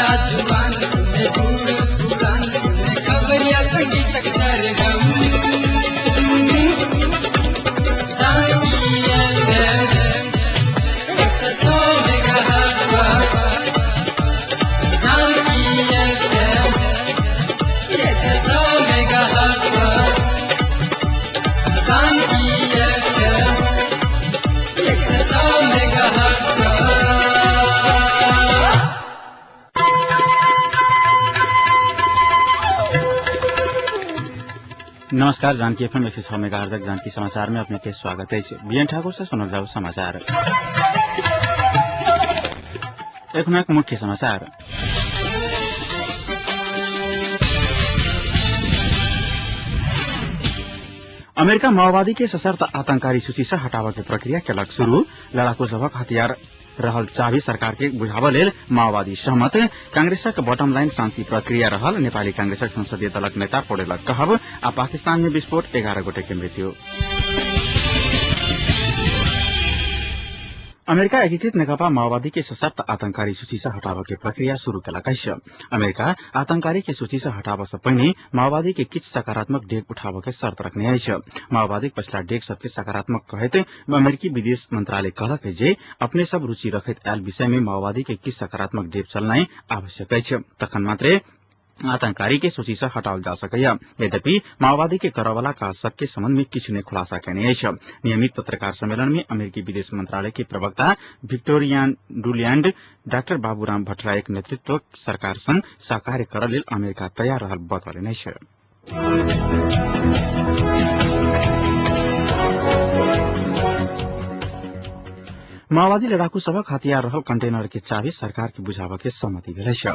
बच्चा जुबान सुने बूढ़ पुरान सुने खबरिया संगीत सरगम जानकी FM 106 मेगाहर्ट्ज पर जानकी FM 106 मेगाहर्ट्ज पर जानकी FM 106 मेगाहर्ट्ज पर। नमस्कार, जानकी एफएम 106 मेगाहर्ट्ज जानकी समाचार में अपने के स्वागत है। बीएन ठाकुर से सुनल जाओ समाचार। एक मुख्य समाचार। अमेरिका माओवादी के सशर्त आतंकारी सूची से हटावे के प्रक्रिया केलक शुरू। लड़ाकू सबक हथियार रहल चाभी सरकार के बुझावल माओवादी सहमत। कांग्रेसक बॉटम लाइन शांति प्रक्रिया रहल। नेपाली कांग्रेसक संसदीय दलक नेता पौडेलक कहब। आ पाकिस्तान में विस्फोट 11 गोटे के मृत्यु। अमेरिका एकीकृत नेकपा माओवादी के सशक्त आतंकारी सूची से हटावे के प्रक्रिया शुरू केलक अछि। अमेरिका आतंकारी के सूची से हटावे से पहिने माओवादी के किछ सकारात्मक डेग उठावे के शर्त रखने अछि। माओवादी पछिला डेग सबके सकारात्मक कहैत अमेरिकी विदेश मंत्रालय कहलक जे अपने सब रुचि रखैत आयल विषय में माओवादी के किछ सकारात्मक डेग चलनाई आवश्यक अछि, तखन मात्रै आतंकारी के सूची से हटावल जा सकैया। यद्यपि माओवादी के करवाला काज सबके संबंध में किछु ने खुलासा कैने अछि। नियमित पत्रकार सम्मेलन में अमेरिकी विदेश मंत्रालय के प्रवक्ता विक्टोरिया डुलियांड डाक्टर बाबूराम भट्टराईक नेतृत्व सरकार संग सहकार्य करय लेल अमेरिका तैयार रहल बतौलनि अछि। माओवादी लड़ाकू सबक हथियार रहल कंटेनर के चाभी सरकार के बुझावे के सहमति भेल अछि।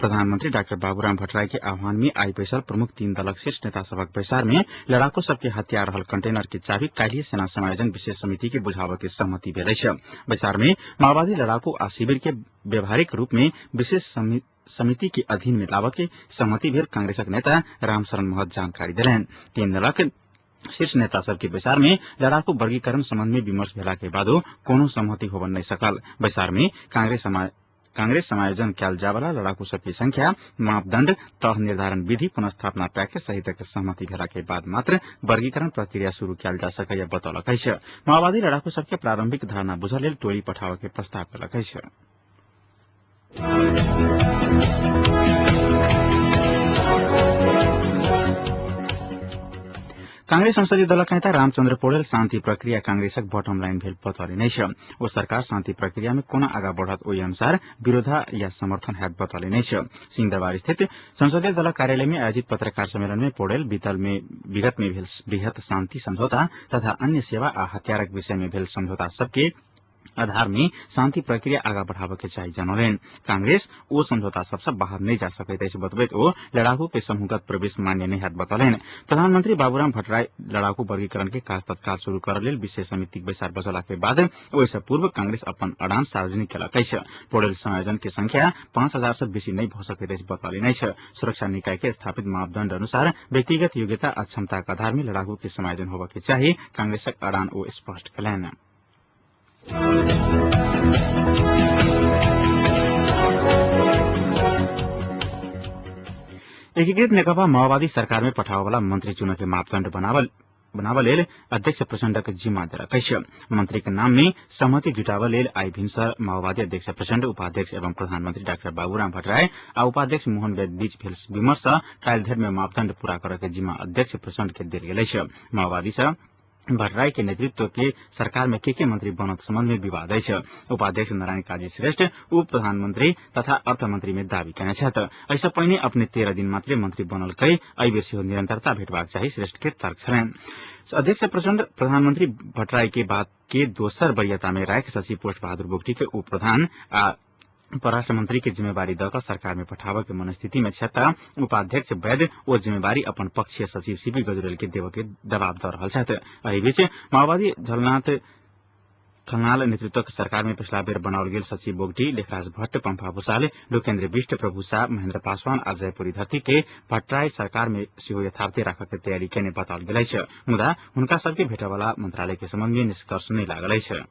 प्रधानमंत्री डाक्टर बाबूराम भट्टराई के आह्वान में आई बैसल प्रमुख 3 दलक शीर्ष नेता सबक बैसार में लड़ाकू सबके हथियार रहल कंटेनर के चाभी काल्हि सेना समायोजन विशेष समिति के बुझावे के सहमति भेल अछि। बैसार में माओवादी लड़ाकू आ शिविर के व्यवहारिक रूप में विशेष समिति के अधीन में लावे के सहमति भेल कांग्रेसक नेता रामशरण महत जानकारी देलनि। 3 दलक शीर्ष नेता सबके बैसार में लड़ाकू वर्गीकरण संबंध में विमर्श भेला के बादो कोनो सहमति होबन नहीं सकल। बैसार में कांग्रेस समायोजन कैल जावला लड़ाकू सबकी संख्या, मापदंड, तह निर्धारण विधि, पुनर्स्थापना पैकेज सहित के सहमति भेला के बाद मात्र वर्गीकरण प्रक्रिया शुरू कैल जा सकैया बतौलक अछि। माओवादी लड़ाकू सबके प्रारंभिक धारणा बुझल लेल टोली पठावे के प्रस्ताव केलक अछि। कांग्रेस संसदीय दलक नेता रामचंद्र पौडेल शांति प्रक्रिया कांग्रेसक बॉटम लाइन भेल बतौलनि अछि। ओ सरकार शांति प्रक्रिया में कोना आगा बढ़त ओहि अनुसार विरोधा या समर्थन हैत बतौलनि अछि। सिंहदरबार स्थित संसदीय दलक कार्यालय में आयोजित पत्रकार सम्मेलन में पौडेल विगत में भेल बृहत शांति समझौता तथा अन्य सेवा आ हथियारक विषय में भेल समझौता सबके आधार में शांति प्रक्रिया आगा बढ़ावे के चाहिए जनौलनि। कांग्रेस ओ समझौता सबसे बाहर नहीं जा सकैत अछि बतबैत ओ लड़ाकू के समूहगत प्रवेश मान्य नहीं हैत बतौलनि। प्रधानमंत्री बाबूराम भट्टराई लड़ाकू वर्गीकरण के काज तत्काल शुरू करय लेल विशेष समिति बैसार बसला के बाद ओहिसँ पूर्व कांग्रेस अपन अड़ान सार्वजनिक केलक अछि। पौडेल समायोजन के संख्या 5000 से बेसी नहीं भ सकैत अछि बतौलनि अछि। सुरक्षा निकाय के स्थापित मापदंड अनुसार व्यक्तिगत योग्यता आ क्षमता के आधार में लड़ाकू के समायोजन होबय के चाही। कांग्रेसक अड़ान ओ स्पष्ट केलनि। एकीकृत नेकपा माओवादी सरकार में पठावे वाला मंत्री चुने के मापदंड बनावे लेल अध्यक्ष प्रचंड के जिम्मा देलक अछि। मंत्री के नाम में सहमति जुटावे लेल आई भिनसर माओवादी अध्यक्ष प्रचंड, उपाध्यक्ष एवं प्रधानमंत्री डाक्टर बाबूराम भट्टराई आ उपाध्यक्ष मोहन वैद्य बीच भेल विमर्श काल्हि धरि में मापदंड पूरा करे के जिम्मा अध्यक्ष प्रचंड के देल गेल अछि। माओवादी से भट्टराई के नेतृत्व के सरकार में के मंत्री बनत संबंध में विवाद अछि। उपाध्यक्ष नारायण काजी श्रेष्ठ उप प्रधानमंत्री तथा अर्थमंत्री में दावी केने छथि। ऐसा पहिने अपने 13 दिन मात्र मंत्री बनल कई एहि बेर सेहो निरंतरता भेटबाक चाही श्रेष्ठ के तर्क छलनि। अध्यक्ष प्रचंड प्रधानमंत्री भट्टराई के बाद के दोसर वरीयता में राखि शशि पोस्ट बहादुर बोगटी के उप प्रधान आ परराष्ट्र मंत्री के जिम्मेवारी दऽ कऽ सरकार में पठावे के मनस्थिति में छथि। उपाध्यक्ष वैद्य ओ जिम्मेवारी अपन पक्षीय सचिव सीपी गजुरेल के देव के दबाव दऽ रहल छथि। एहि बीच माओवादी झलनाथ खनाल नेतृत्व सरकार में पिछला बेर बनाओल गेल सचिव बोगटी, लेखराज भट्ट, पंपा भूषाल, लोकेन्द्र बिष्ट, प्रभु शाह, महेन्द्र पासवान आ जयपुरी धरती के भट्टराई सरकार में सेहो यथार्थे राखऽ के तैयारी केने बताओल गेल अछि। मुदा हुनका सबके भेटयवला मंत्रालय के संबंध में निष्कर्ष नहि लागल अछि।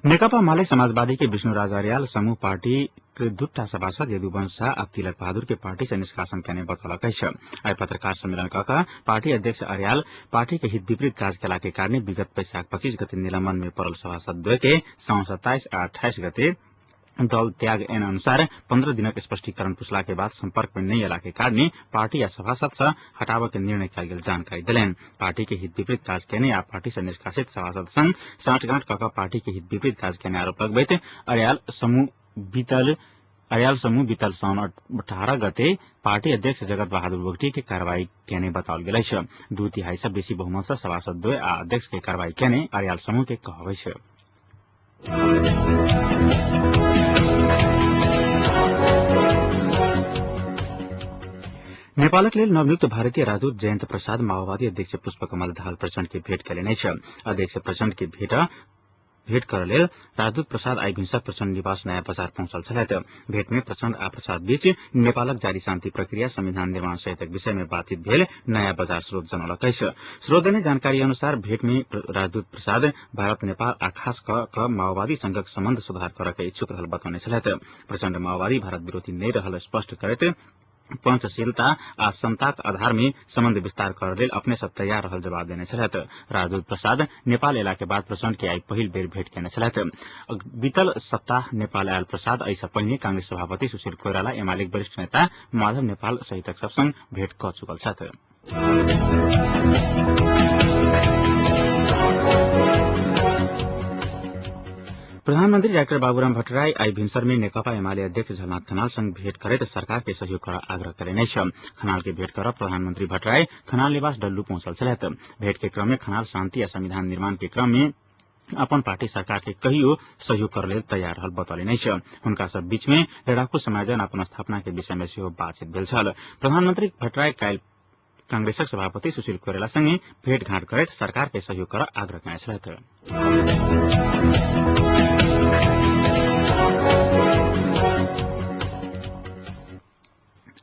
नेकपा माले समाजवादी के विष्णुराज अर्याल समूह पार्टी के दुट्टा सभासद यदुवंश शाह अब तिलक बहादुर के पार्टी से निष्कासन करने बतौलकै छ। आई पत्रकार सम्मेलन कका पार्टी अध्यक्ष अर्याल पार्टी के हित विपरीत कार्य कला के कारण विगत वैशाख 25 गते निलंबन में पड़ल सभासद द्वय के 27 आ 28 गते दल त्याग एन अनुसार 15 दिनक स्पष्टीकरण पुछला के बाद संपर्क में नहीं अला के कारण पार्टी या सभासद से हटाव के निर्णय कल गेल जानकारी दिलेन। पार्टी के हित विपरीत कार्य केने या पार्टी से निष्कासित सभासद संग साठगांठ कका पार्टी के हित विपरीत कार्य केने आरोप लगबैत अर्याल समूह बीतल साउन 18 गते पार्टी अध्यक्ष जगत बहादुर बोगटी के कार्रवाई केने बताओल गेल छ। 2/3 से बेसी बहुमत से सभासद द्वय आ अध्यक्ष के कार्रवाई केने अर्याल समूह के कहबै छ। नेपालक लेल नवनियुक्त भारतीय राजदूत जयन्त प्रसाद माओवादी अध्यक्ष पुष्पकमल दाहाल प्रचण्ड के भेट केलनि छ। अध्यक्ष प्रचण्ड के भेट कर लेल राजदूत प्रसाद आई भिनसर प्रचण्ड निवास नयाँ बजार पहुंचल छलैथ। भेट में प्रचण्ड आ प्रसाद बीच नेपालक जारी शान्ति प्रक्रिया संविधान निर्माण सहितक विषय में बातचीत भेल नयाँ बजार स्रोत जनौलकै छ। स्रोत देने जानकारी अनुसार भेट में राजदूत प्रसाद भारत नेपाल आ खास क माओवादी संघक सम्बन्ध सुधार करके इच्छुक रहल बतौने छलैथ। प्रचण्ड माओवादी भारत विरोधी नहीं रहल स्पष्ट करैत पंचशीलता आ समताक आधार में संबंध विस्तार कर लेल अपने सब तैयार रहल जवाब देने छलैथ। राजदूत प्रसाद नेपाल अयला के बाद प्रचण्ड के आई पहिल बेर भेट केने छलैथ। बीतल सप्ताह नेपाल आयल प्रसाद ऐसा पहिने कांग्रेस सभापति सुशील कोइराला एमालेक वरिष्ठ नेता माधव नेपाल सहितक सबसँग भेट क चुकल छथि। प्रधानमंत्री डाक्टर बाबूराम भट्टराई आई भिनसर में नेकपा एमाले अध्यक्ष झलनाथ खनाल संग भेट करैत सरकार के सहयोग कर आग्रह करेने छ। खनाल के भेट कर प्रधानमंत्री भट्टराई खनाल निवास डल्लू पहुंचल छलैथ। भेट के क्रम में खनाल शांति या संविधान निर्माण के क्रम में अपन पार्टी सरकार के कहियो सहयोग कर लेल तैयार रहल बतौलनि छ। हुनका सब बीच में लड़ाकू समायोजन अपन स्थापना के विषय में सेहो बातचीत भेल छल। प्रधानमंत्री भट्टराई काल्हि कांग्रेसक सभापति सुशील कोइराला संगे भेटघाट करैत सरकार के सहयोग कर आग्रह कयने छलैथ।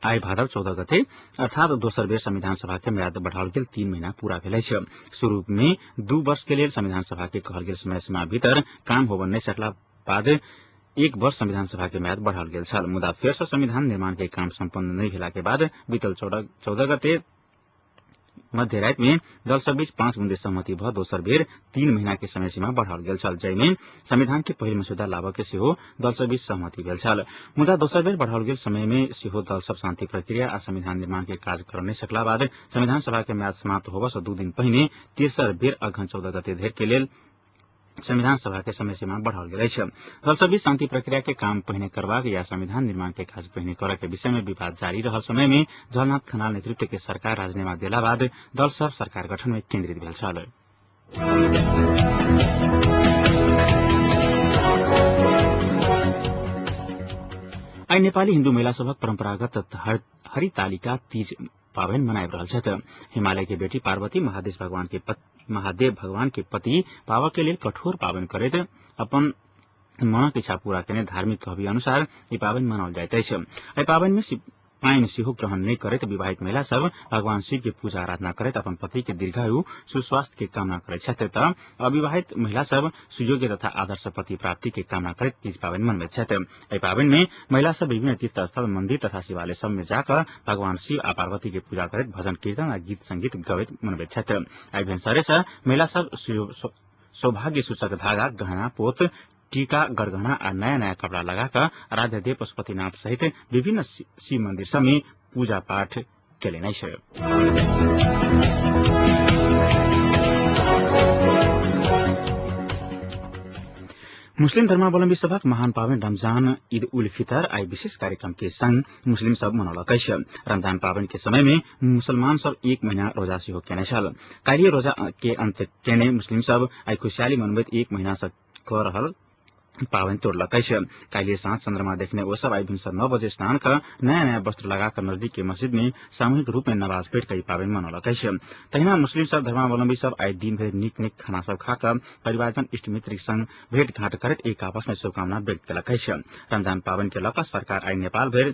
आई भादव 14 गते अर्थात दोसर बेर संविधान सभा के म्याद बढ़ाओल गेल 3 महीना पूरा भेलै छ। शुरू में 2 वर्ष के लिए संविधान सभा के कहल गेल समय सीमा भीतर काम होबन नहीं सकला बाद 1 वर्ष संविधान सभा के म्याद बढ़ाओल गेल छल। मुदा फेर से संविधान निर्माण के काम संपन्न नहीं भेला के बाद बीतल 14 गते मध्य रात में दल सब बीच 5 बुंदे सहमति भ दोसर बेर 3 महीना के समय सीमा बढ़ाओल गेल छल। जैमे संविधान के पहिल मसौदा लाबऽ के सेहो दल सब बीच सहमति भेल छल। मुदा दोसर बेर बढ़ाओल गेल समय में सेहो दल सब शांति प्रक्रिया आ संविधान निर्माण के काज कर नहीं सकला बाद संविधान सभा के म्याद समाप्त होबऽ से 2 दिन पहिने तेसर बेर अगहन 14 गते धरि के लेल संविधान सभा के समय सीमा बढ़ाओल गेल अछि। दल सब बीच शांति प्रक्रिया के काम पहिने करबाक या संविधान निर्माण के काज पहिने करऽ के विषय में विवाद जारी रहल समय में झलनाथ खनाल नेतृत्व के सरकार राजीनामा देला बाद दल सब सरकार गठन में केंद्रित भेल छल। आई नेपाली हिन्दू महिला सभक परंपरागत हरितालिका तीज पावन मनाइब रहल छथि। हिमालय के बेटी पार्वती महादेव भगवान के पति पावा के लिए कठोर पावन करैत अपन मनक इच्छा पूरा करने धार्मिक कहबी अनुसार ई पावन मनाओल जाइत अछि। एहि पावन में पाइन सेहो ग्रहण नहीं करैत विवाहित महिला सब भगवान शिव के पूजा आराधना करैत अपन पति के दीर्घायु सुस्वास्थ्य के कामना करैत छथि त अविवाहित महिला सब सुयोग्य तथा आदर्श पति प्राप्ति के कामना करैत तीज पावन मनबैत छथि। एहि पावन में महिला सब विभिन्न तीर्थ स्थल मंदिर तथा शिवालय सब में जाकर भगवान शिव आ पार्वती के पूजा करैत भजन कीर्तन आ गीत संगीत गवैत मनबैत छथि। आई भेनसरे से महिला सब सौभाग्य सूचक धागा गहना पोत टीका गरगहना आ नया नया कपड़ा लगाकर आराध्य देव पशुपतिनाथ सहित विभिन्न शिव मंदिर सब में पूजा पाठ केलनि अछि। मुस्लिम धर्मावलंबी सभक महान पावन रमजान ईद उल फितर आई विशेष कार्यक्रम के संग मुस्लिम सब मनौलक अछि। रमजान पावन के समय में मुसलमान सब 1 महीना रोजा सेहो केने छल। काल्हि रोजा के अंत केने मुस्लिम सब आई खुशहाली मनबैत 1 महीना से क रहल पावन तोड़लक अछि। काल्हि साँझ चंद्रमा देखने वो सब आई भिनसर 9 बजे स्नान कर नया नया वस्त्र लगाकर नजदीक के मस्जिद में सामूहिक रूप में नमाज पढ़ कर पावन मनौलक अछि। तहिना मुस्लिम सब धर्मावलंबी सब आई दिन भर नीक नीक खाना सब खाकर परिवारजन इष्ट मित्र संग भेंट घाट करैत एक आपस में शुभकामना व्यक्त केलक अछि। रमजान पावन के लऽ कऽ सरकार आई नेपाल भर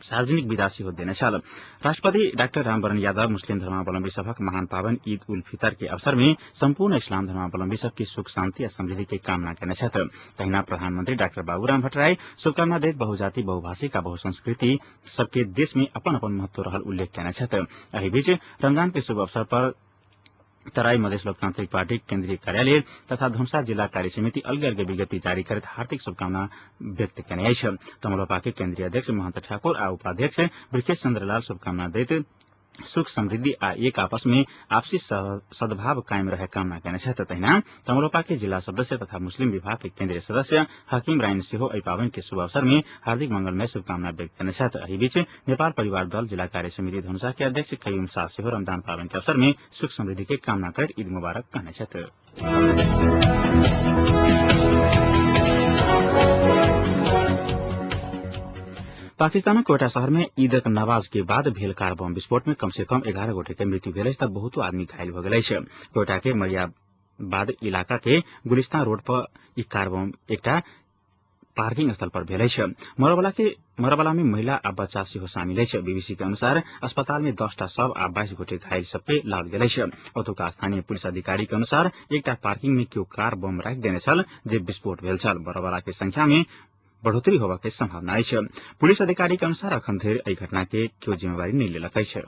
सार्वजनिक विदा हो देनेछ। राष्ट्रपति डाक्टर रामवरण यादव मुस्लिम धर्मावलम्बी सबक महान पावन ईद उल फितर के अवसर में संपूर्ण इस्लाम धर्मावलम्बी सबकी सुख शांति और समृद्धि की कामना करनेछ। तहिना प्रधानमंत्री डाक्टर बाबूराम भट्टराई शुभकामना देत बहुजाति बहुभाषिक बहुसंस्कृति सबके देश में अपन अपन महत्व रहल उल्लेख करनेछ। एही बीच रमजान के शुभ अवसर पर तराई मधेश लोकतांत्रिक पार्टी केन्द्रीय कार्यालय तथा धनुषा जिला कार्य समिति अलग अलग विज्ञप्ति जारी करत हार्दिक शुभकामना व्यक्त करने तमलोपा के केन्द्रीय अध्यक्ष महंत ठाकुर आ उपाध्यक्ष ब्रिकेश चंद्रलाल शुभकामना देते सुख समृद्धि आ एक आपस में आपसी सद्भाव कायम रहे कामना करने तहिना तमलोपा के जिला सदस्य तथा मुस्लिम विभाग के केन्द्रीय सदस्य हकीम राइन सेहो एहि पावन के शुभ अवसर में हार्दिक मंगलमय शुभकामना व्यक्त करने। एही बीच नेपाल परिवार दल जिला कार्य समिति धनुषा के अध्यक्ष कयूम शाह सेहो रमजान पावन के अवसर में सुख समृद्धि के कामना कर ईद मुबारक कहने। पाकिस्तान कोयटा शहर में ईदक नवाज के बाद भेल कार बम विस्फोट में कम से कम 11 गोटे के मृत्यु भेल तब बहुतो आदमी घायल भ गेल। कोयटा के मरियाबाद इलाका के गुलिस्तान रोड पर ई कार बम एकटा पार्किंग स्थल पर भेल। मरबला में महिला आ बच्चा सेहो शामिल है। बीबीसी के अनुसार अस्पताल में 10टा शव आ 22 गोटे घायल सबके लाल गेल। ओतुका स्थानीय पुलिस अधिकारी के अनुसार एकटा पार्किंग में केओ कार बम राखि देने छल जे विस्फोट भेल छल। मरबला के संख्या में बढ़ोतरी होबा के संभावना है। पुलिस अधिकारी के अनुसार अखन धरि एहि घटना के केओ जिम्मेवारी नहीं लेलक है।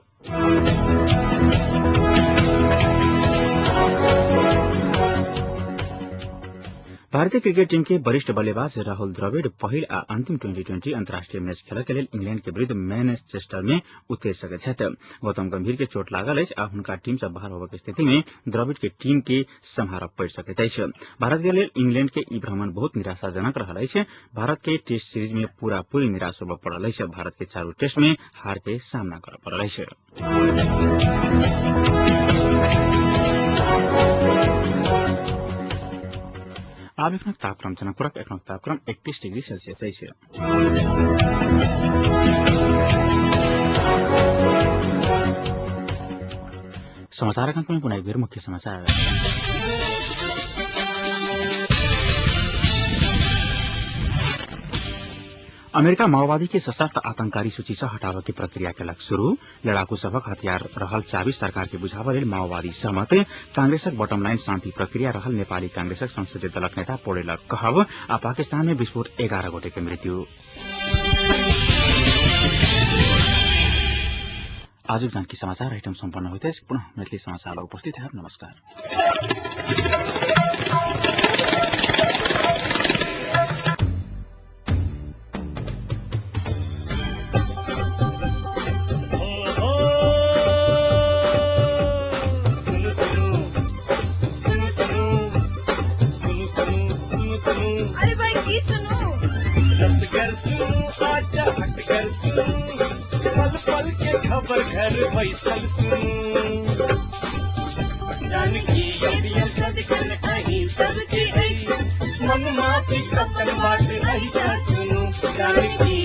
भारतीय क्रिकेट टीम के वरिष्ठ बल्लेबाज राहुल द्रविड़ पहिल आ अंतिम T20 अंतर्राष्ट्रीय मैच खेल के लेल इंग्लैंड के विरुद्ध मैनचेस्टर में उतरि सकैत छथि। गौतम गंभीर के चोट लागल अछि आ हुनका टीम से बाहर होबा के स्थिति में द्रविड़ के टीम के सम्हारब पड़ि सकैत अछि। भारत के लेल इंग्लैंड के ई भ्रमण बहुत निराशाजनक रहल अछि। भारत के टेस्ट सीरीज में पूरी निराश होबा पड़ल अछि। भारत के 4 टेस्ट में हार के सामना करऽ पड़ल अछि। अब एक तापक्रम जनकपुरक एक तापक्रम 31 डिग्री सेल्सियस है। समाचार अंक में पुनः एक बेर मुख्य समाचार। अमेरिका माओवादी के सशक्त आतंकारी सूची से हटावे के प्रक्रिया केलक शुरू। लड़ाकू सबक हथियार रहल चाबी सरकार के बुझावे लेल माओवादी सहमत। कांग्रेसक बॉटम लाइन शांति प्रक्रिया रहल नेपाली कांग्रेसक संसदीय दलक नेता पौडेलक कहब। आ पाकिस्तान में विस्फोट 11 गोटे के मृत्यु। आज जानकी समाचार आइटम सम्पन्न होते पुनः मैथिली समाचार उपस्थित है। नमस्कार। मन माफी कतन बात ऐसा सुनो जानकी